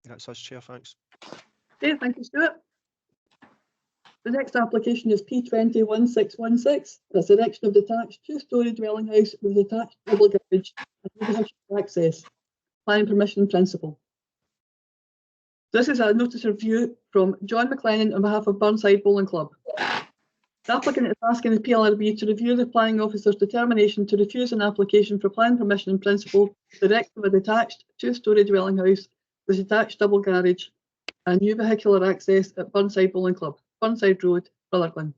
That's us, Chair, thanks. Okay, thank you, Stuart. The next application is P201616. That's the erection of detached two-storey dwelling house with detached double garage and vehicular access. Planning permission in principle. This is a notice of review from John McLennan on behalf of Burnside Bowling Club. The applicant is asking the PLRB to review the planning officer's determination to refuse an application for planning permission in principle to erect a detached two-storey dwelling house with detached double garage and new vehicular access at Burnside Bowling Club, Burnside Road, Rutherglen.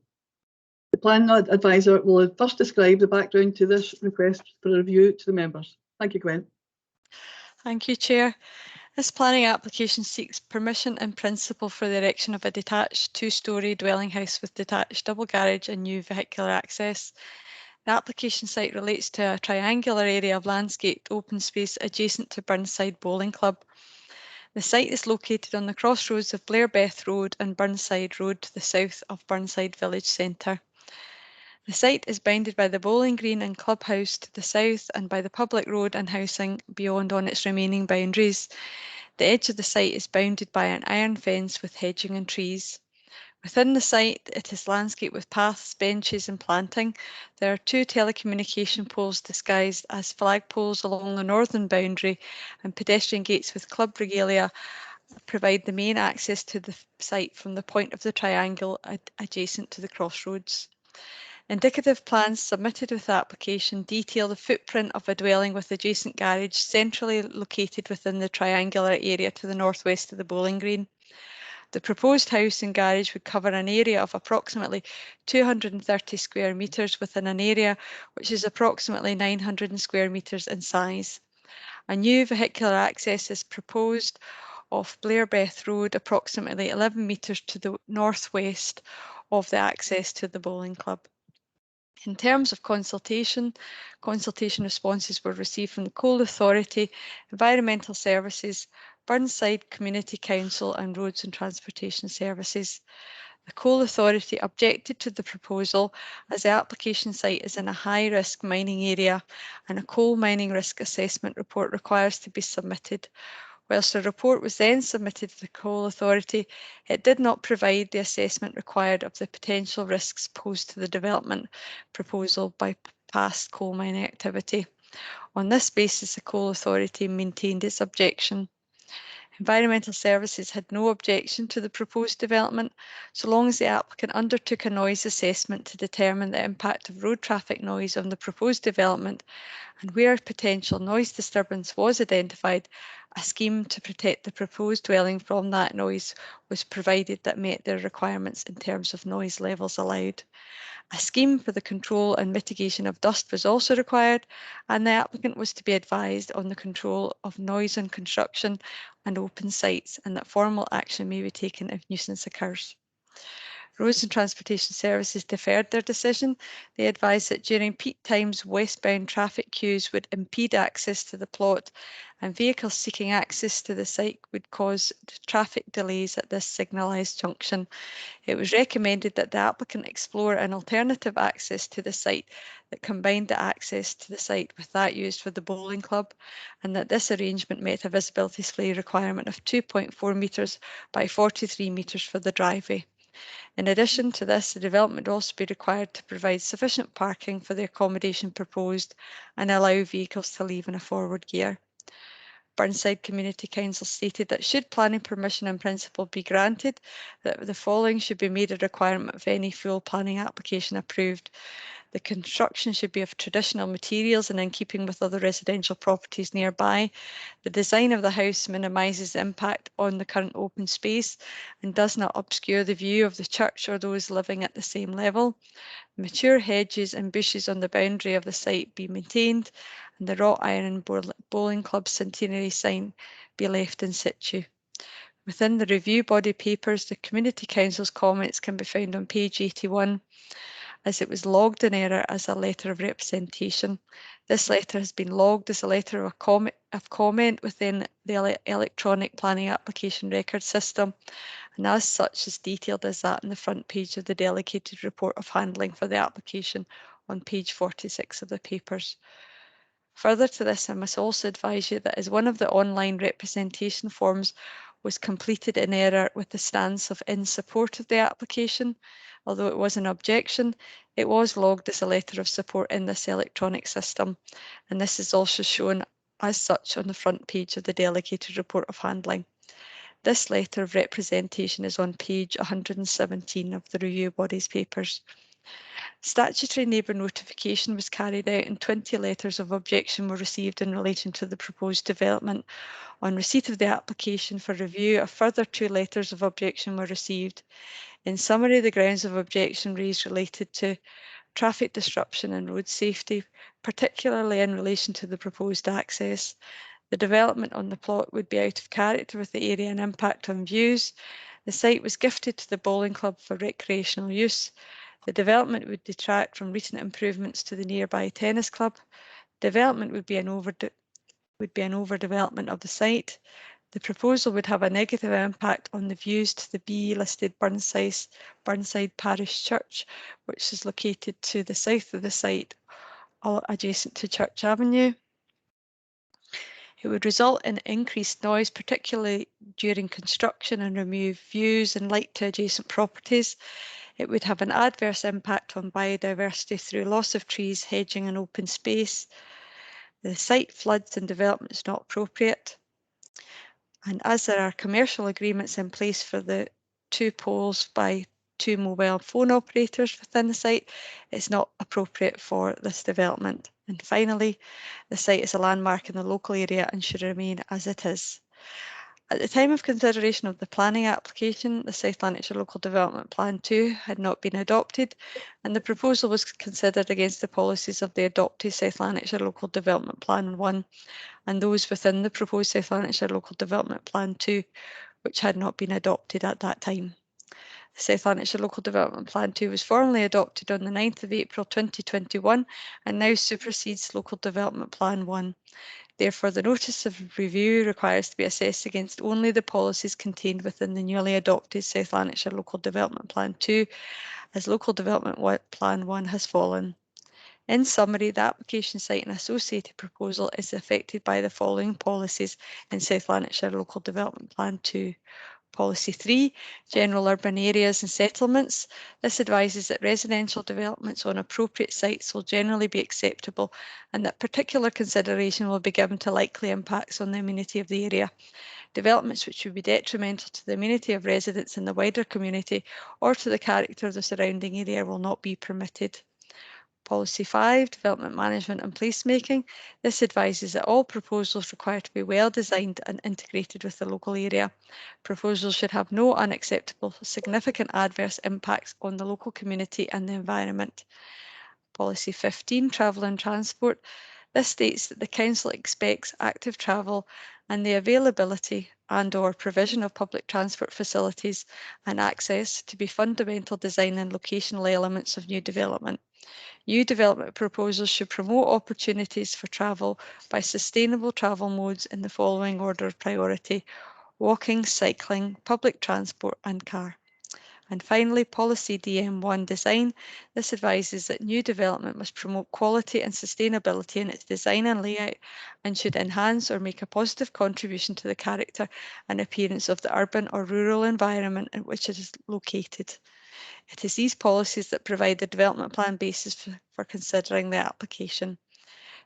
The planning advisor will first describe the background to this request for review to the members. Thank you, Gwen. Thank you, Chair. This planning application seeks permission in principle for the erection of a detached two-storey dwelling house with detached double garage and new vehicular access. The application site relates to a triangular area of landscaped open space adjacent to Burnside Bowling Club. The site is located on the crossroads of Blairbeth Road and Burnside Road to the south of Burnside Village Centre. The site is bounded by the bowling green and clubhouse to the south and by the public road and housing beyond on its remaining boundaries. The edge of the site is bounded by an iron fence with hedging and trees. Within the site, it is landscaped with paths, benches and planting. There are two telecommunication poles disguised as flagpoles along the northern boundary, and pedestrian gates with club regalia provide the main access to the site from the point of the triangle adjacent to the crossroads. Indicative plans submitted with the application detail the footprint of a dwelling with adjacent garage centrally located within the triangular area to the northwest of the bowling green. The proposed house and garage would cover an area of approximately 230 square metres within an area which is approximately 900 square metres in size. A new vehicular access is proposed off Blairbeth Road, approximately 11 metres to the northwest of the access to the bowling club. In terms of consultation responses were received from the Coal Authority, Environmental Services, Burnside Community Council and Roads and Transportation Services. The Coal Authority objected to the proposal as the application site is in a high-risk mining area and a coal mining risk assessment report requires to be submitted. Whilst a report was then submitted to the Coal Authority, it did not provide the assessment required of the potential risks posed to the development proposal by past coal mining activity. On this basis, the Coal Authority maintained its objection. Environmental Services had no objection to the proposed development, so long as the applicant undertook a noise assessment to determine the impact of road traffic noise on the proposed development, and where potential noise disturbance was identified, a scheme to protect the proposed dwelling from that noise was provided that met their requirements in terms of noise levels allowed. A scheme for the control and mitigation of dust was also required, and the applicant was to be advised on the control of noise on construction and open sites, and that formal action may be taken if nuisance occurs. Roads and Transportation Services deferred their decision. They advised that during peak times, westbound traffic queues would impede access to the plot, and vehicles seeking access to the site would cause traffic delays at this signalised junction. It was recommended that the applicant explore an alternative access to the site that combined the access to the site with that used for the bowling club, and that this arrangement met a visibility display requirement of 2.4 metres by 43 metres for the driveway. In addition to this, the development would also be required to provide sufficient parking for the accommodation proposed and allow vehicles to leave in a forward gear. Burnside Community Council stated that should planning permission in principle be granted, that the following should be made a requirement of any full planning application approved. The construction should be of traditional materials and in keeping with other residential properties nearby. The design of the house minimises the impact on the current open space and does not obscure the view of the church or those living at the same level. Mature hedges and bushes on the boundary of the site be maintained, and the wrought iron bowling club centenary sign be left in situ. Within the review body papers, the Community Council's comments can be found on page 81. As it was logged in error as a letter of representation. This letter has been logged as a letter of comment within the electronic planning application record system, and as such is detailed as that in the front page of the delegated report of handling for the application on page 46 of the papers. Further to this, I must also advise you that as one of the online representation forms was completed in error with the stance of in support of the application. Although it was an objection, it was logged as a letter of support in this electronic system, and this is also shown as such on the front page of the Delegated Report of Handling. This letter of representation is on page 117 of the review body's papers. Statutory neighbour notification was carried out and 20 letters of objection were received in relation to the proposed development. On receipt of the application for review, a further 2 letters of objection were received. In summary, the grounds of objection raised related to traffic disruption and road safety, particularly in relation to the proposed access. The development on the plot would be out of character with the area and impact on views. The site was gifted to the bowling club for recreational use. The development would detract from recent improvements to the nearby tennis club. Development would be an overdevelopment of the site. The proposal would have a negative impact on the views to the B-listed Burnside Parish Church, which is located to the south of the site, adjacent to Church Avenue. It would result in increased noise, particularly during construction, and remove views and light to adjacent properties. It would have an adverse impact on biodiversity through loss of trees, hedging and open space. The site floods and development is not appropriate. And as there are commercial agreements in place for the 2 poles by 2 mobile phone operators within the site, it's not appropriate for this development. And finally, the site is a landmark in the local area and should remain as it is. At the time of consideration of the planning application, the South Lanarkshire Local Development Plan 2 had not been adopted, and the proposal was considered against the policies of the adopted South Lanarkshire Local Development Plan 1 and those within the proposed South Lanarkshire Local Development Plan 2, which had not been adopted at that time. The South Lanarkshire Local Development Plan 2 was formally adopted on the 9th of April 2021 and now supersedes Local Development Plan 1. Therefore, the notice of review requires to be assessed against only the policies contained within the newly adopted South Lanarkshire Local Development Plan 2, as Local Development Plan 1 has fallen. In summary, the application site and associated proposal is affected by the following policies in South Lanarkshire Local Development Plan 2. Policy 3, General Urban Areas and Settlements. This advises that residential developments on appropriate sites will generally be acceptable and that particular consideration will be given to likely impacts on the amenity of the area. Developments which would be detrimental to the amenity of residents in the wider community or to the character of the surrounding area will not be permitted. Policy 5, Development Management and Placemaking. This advises that all proposals require to be well designed and integrated with the local area. Proposals should have no unacceptable significant adverse impacts on the local community and the environment. Policy 15, Travel and Transport. This states that the Council expects active travel and the availability and/or provision of public transport facilities and access to be fundamental design and locational elements of new development. New development proposals should promote opportunities for travel by sustainable travel modes in the following order of priority: walking, cycling, public transport and car. And finally, policy Dm1 Design. This advises that new development must promote quality and sustainability in its design and layout and should enhance or make a positive contribution to the character and appearance of the urban or rural environment in which it is located. It is these policies that provide the development plan basis for considering the application.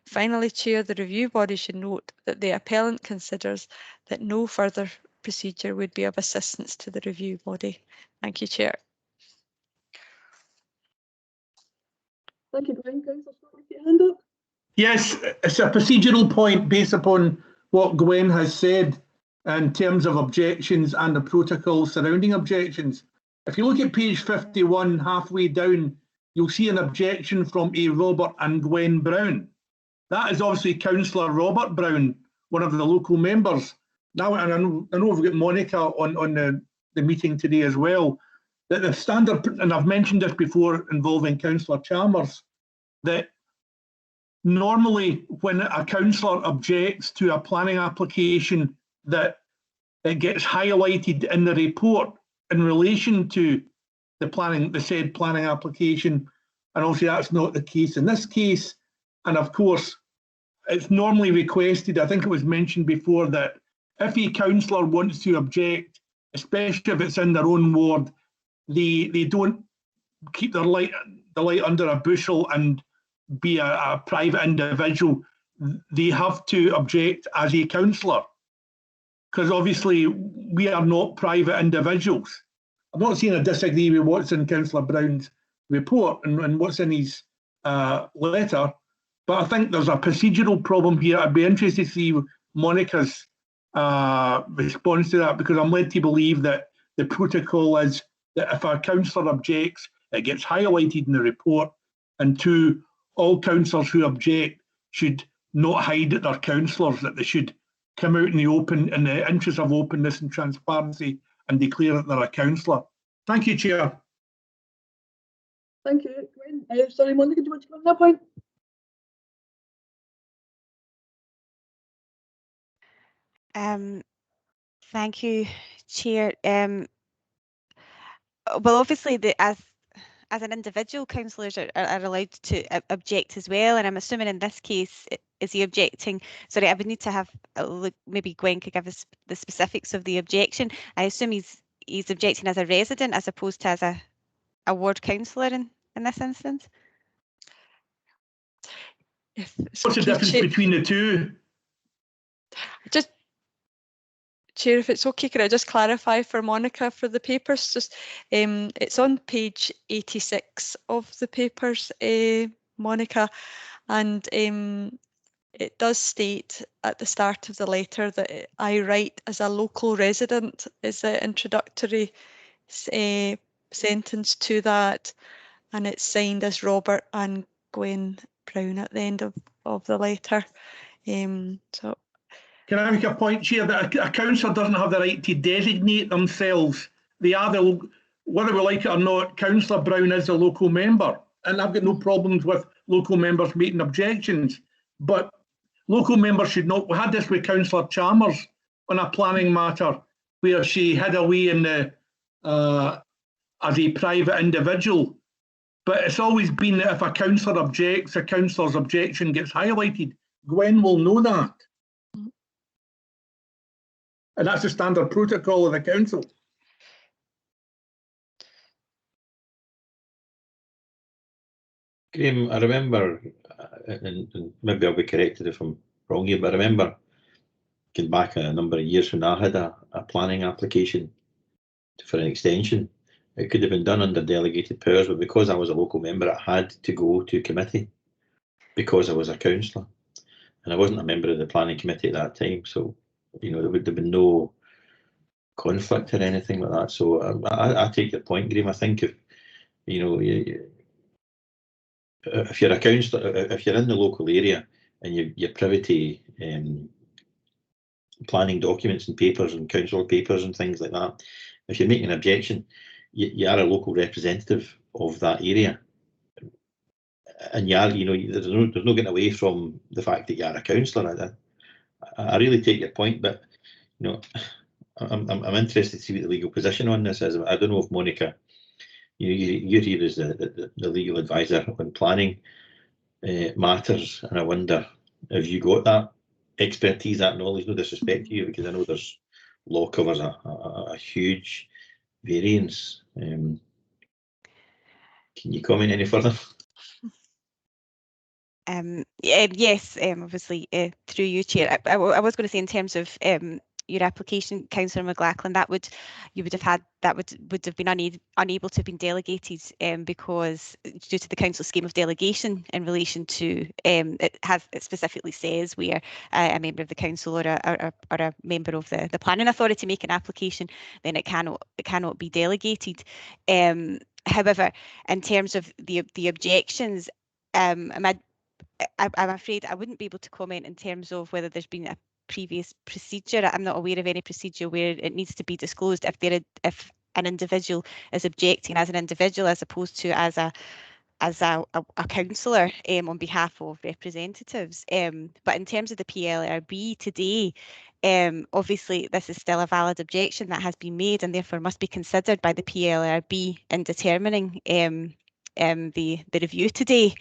Finally, Chair, the review body should note that the appellant considers that no further procedure would be of assistance to the review body. Thank you, Chair. Thank you, Gwen. Councillor Scott, with your hand up. Yes, it's a procedural point based upon what Gwen has said in terms of objections and the protocol surrounding objections. If you look at page 51, halfway down, you'll see an objection from a Robert and Gwen Brown. That is obviously Councillor Robert Brown, one of the local members. Now, and I know we've got Monica on the meeting today as well, that the standard, and I've mentioned this before involving Councillor Chalmers, that normally when a councillor objects to a planning application, that it gets highlighted in the report in relation to the said planning application, and obviously that's not the case in this case. And of course, it's normally requested, I think it was mentioned before, that if a councillor wants to object, especially if it's in their own ward, they don't keep the light under a bushel and be a private individual. They have to object as a councillor, because obviously we are not private individuals. I'm not saying I disagree with what's in Councillor Brown's report and what's in his letter, but I think there's a procedural problem here. I'd be interested to see Monica's response to that, because I'm led to believe that the protocol is that if a councillor objects, it gets highlighted in the report, and two, all councillors who object should not hide that they're councillors, that they should come out in the open, in the interest of openness and transparency, and declare that they're a councillor. Thank you, Chair. Thank you, Gwen. Sorry, Monica, do you want to go on that point? Thank you, Chair. Well, obviously, as an individual, councillors are allowed to object as well, and I'm assuming in this case, is he objecting? Sorry, I would need to have a look. Maybe Gwen could give us the specifics of the objection. I assume he's objecting as a resident as opposed to as a ward councillor in this instance. What's the difference between the two? Just, Chair, if it's okay, could I just clarify for Monica for the papers? Just it's on page 86 of the papers, Monica, and it does state at the start of the letter that I write as a local resident is the introductory sentence to that, and it's signed as Robert and Gwen Brown at the end of the letter. So. Can I make a point here that a councillor doesn't have the right to designate themselves? They are whether we like it or not, Councillor Brown is a local member, and I've got no problems with local members making objections, but local members should not. We had this with Councillor Chalmers on a planning matter where she hid away in the as a private individual, but it's always been that if a councillor objects, a councillor's objection gets highlighted. Gwen will know that. And that's the standard protocol of the council. Graham, I remember, and maybe I'll be corrected if I'm wrong here, but I remember going back a number of years when I had a planning application for an extension. It could have been done under delegated powers, but because I was a local member, it had to go to committee because I was a councillor. And I wasn't a member of the planning committee at that time, so there would have been no conflict or anything like that. So I take your point, Graham. I think if you're a councillor, if you're in the local area and you're privy to planning documents and papers and council papers and things like that, if you're making an objection, you are a local representative of that area, and you are, there's no getting away from the fact that you are a councillor. I really take your point, but I'm interested to see what the legal position on this is. I don't know if Monica, you're here as the legal advisor on planning matters, and I wonder if you got that expertise, that knowledge. No disrespect to you, because I know there's law covers a huge variance. Can you comment any further? Yes, obviously through you, Chair. I was going to say in terms of your application, Councillor McLachlan, that would have been unable to have been delegated because due to the council scheme of delegation in relation to it specifically says where a member of the council or a member of the planning authority make an application, then it cannot be delegated. However, in terms of the objections, I'm afraid I wouldn't be able to comment in terms of whether there's been a previous procedure. I'm not aware of any procedure where it needs to be disclosed if an individual is objecting as an individual as opposed to as a councillor on behalf of representatives. But in terms of the PLRB today, obviously this is still a valid objection that has been made and therefore must be considered by the PLRB in determining the review today.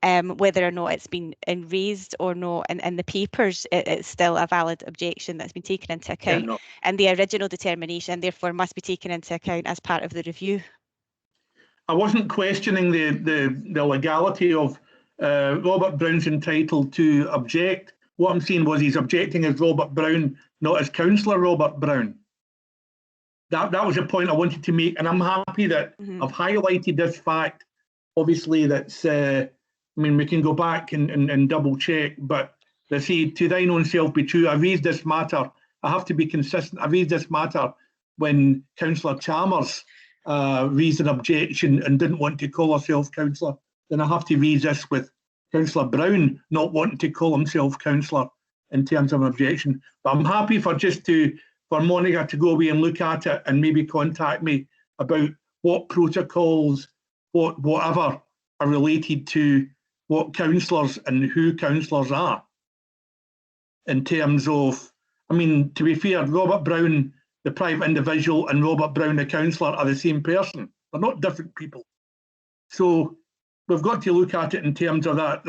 whether or not it's been raised or not in the papers, it's still a valid objection that's been taken into account, and the original determination therefore must be taken into account as part of the review. I wasn't questioning the legality of Robert Brown's entitled to object. What I'm saying was he's objecting as Robert Brown, not as Councillor Robert Brown. That was a point I wanted to make, and I'm happy that I've highlighted this fact. Obviously, that's I mean, we can go back and double check, but they say, to thine own self be true. I raised this matter. I have to be consistent. I raised this matter when Councillor Chalmers raised an objection and didn't want to call herself councillor. Then I have to raise this with Councillor Brown not wanting to call himself councillor in terms of an objection. But I'm happy for Monica to go away and look at it and maybe contact me about what protocols, whatever are related to what councillors and who councillors are. In terms of, I mean, to be fair, Robert Brown, the private individual, and Robert Brown, the councillor, are the same person. They're not different people. So we've got to look at it in terms of that.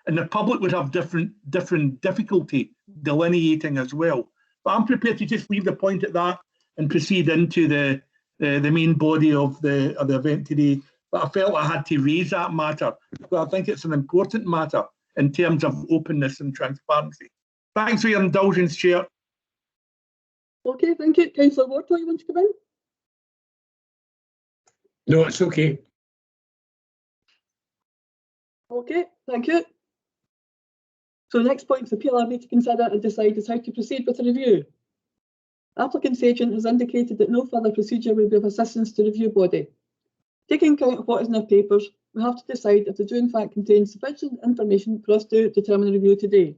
And the public would have different difficulty delineating as well. But I'm prepared to just leave the point at that and proceed into the main body of the event today. But I felt I had to raise that matter because I think it's an important matter in terms of openness and transparency. Thanks for your indulgence, Chair. Okay, thank you. Councillor Wharton, you want to come in? No, it's okay. Okay, thank you. So the next point for PLRB to consider and decide is how to proceed with the review. Applicant's agent has indicated that no further procedure will be of assistance to the review body. Taking account of what is in our papers, we have to decide if the do in fact contains sufficient information for us to determine the review today,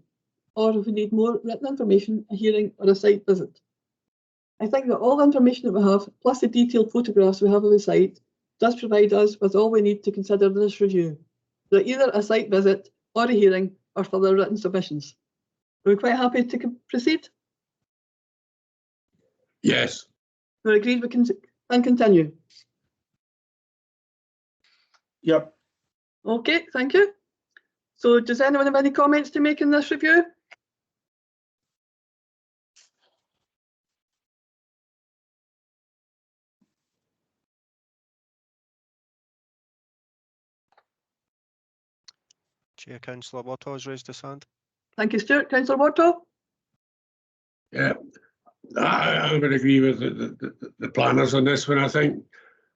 or if we need more written information, a hearing or a site visit. I think that all the information that we have, plus the detailed photographs we have of the site, does provide us with all we need to consider this review. So either a site visit or a hearing or further written submissions. Are we quite happy to proceed? Yes. We're agreed we can continue. Yep. Okay, thank you. So does anyone have any comments to make in this review? Chair, Councillor Watto has raised his hand. Thank you, Stuart. Councillor Wharton? Yeah, I would agree with the planners on this one. I think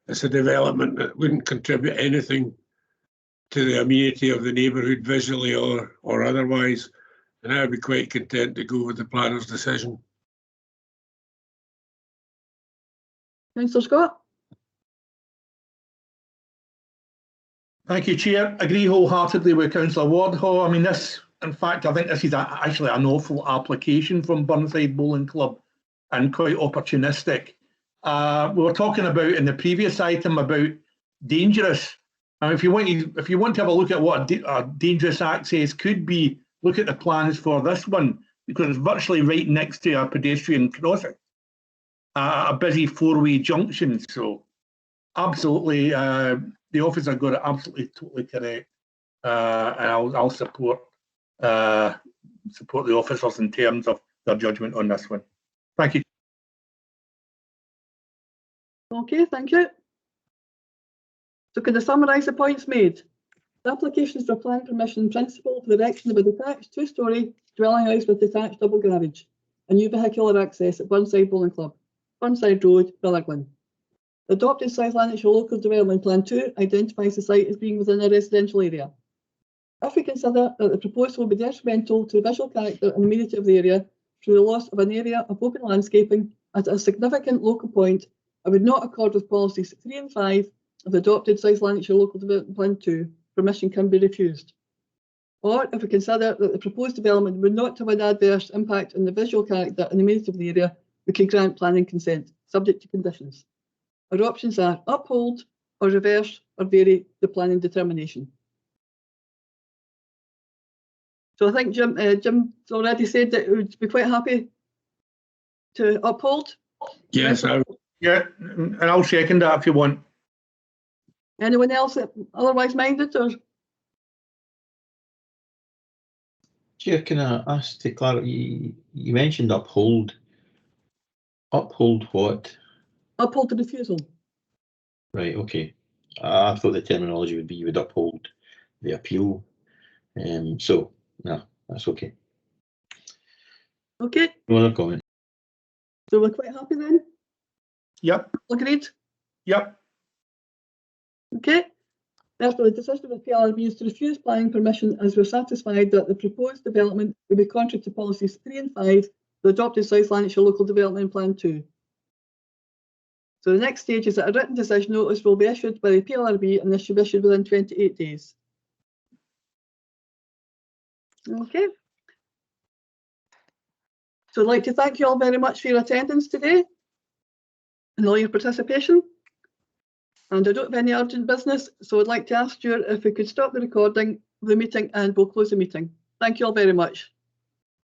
it's a development that wouldn't contribute anything to the amenity of the neighbourhood visually or otherwise, and I would be quite content to go with the planner's decision. Councillor Scott? Thank you, Chair. Agree wholeheartedly with Councillor Wardhaw. I mean, in fact, I think this is actually an awful application from Burnside Bowling Club and quite opportunistic. We were talking about in the previous item about dangerous. And if you want to have a look at what a dangerous access could be, look at the plans for this one, because it's virtually right next to a pedestrian crossing, a busy four-way junction. So absolutely, the officer got it absolutely totally correct, and I'll support the officers in terms of their judgment on this one. Thank you. Okay, thank you. So can I summarise the points made? The application is for planning permission in principle for the erection of a detached two-storey dwelling house with detached double garage and new vehicular access at Burnside Bowling Club, Burnside Road, Rutherglen. The adopted South Lanarkshire Local Development Plan 2 identifies the site as being within a residential area. If we consider that the proposal will be detrimental to the visual character and amenity of the area through the loss of an area of open landscaping at a significant local point, I would not accord with policies 3 and 5 of the adopted South Lanarkshire Local Development Plan 2, permission can be refused. Or if we consider that the proposed development would not have an adverse impact on the visual character and amenity of the area, we can grant planning consent, subject to conditions. Our options are uphold or reverse or vary the planning determination. So I think Jim's already said that he would be quite happy to uphold. Yes, Yeah, and I'll second that if you want. Anyone else otherwise minded? Or Chair, can I ask to clarify? You mentioned uphold. Uphold what? Uphold the refusal. Right. Okay. I thought the terminology would be you would uphold the appeal. So no, that's okay. Okay, No other comment. so we're quite happy then? Yep, Agreed? yep. Okay. Therefore, the decision of the PLRB is to refuse planning permission as we're satisfied that the proposed development will be contrary to policies 3 and 5, the adopted South Lanarkshire Local Development Plan 2. So the next stage is that a written decision notice will be issued by the PLRB, and this should be issued within 28 days. Okay. So I'd like to thank you all very much for your attendance today and all your participation. And I don't have any urgent business, so I'd like to ask Stuart if we could stop the recording of the meeting and we'll close the meeting. Thank you all very much.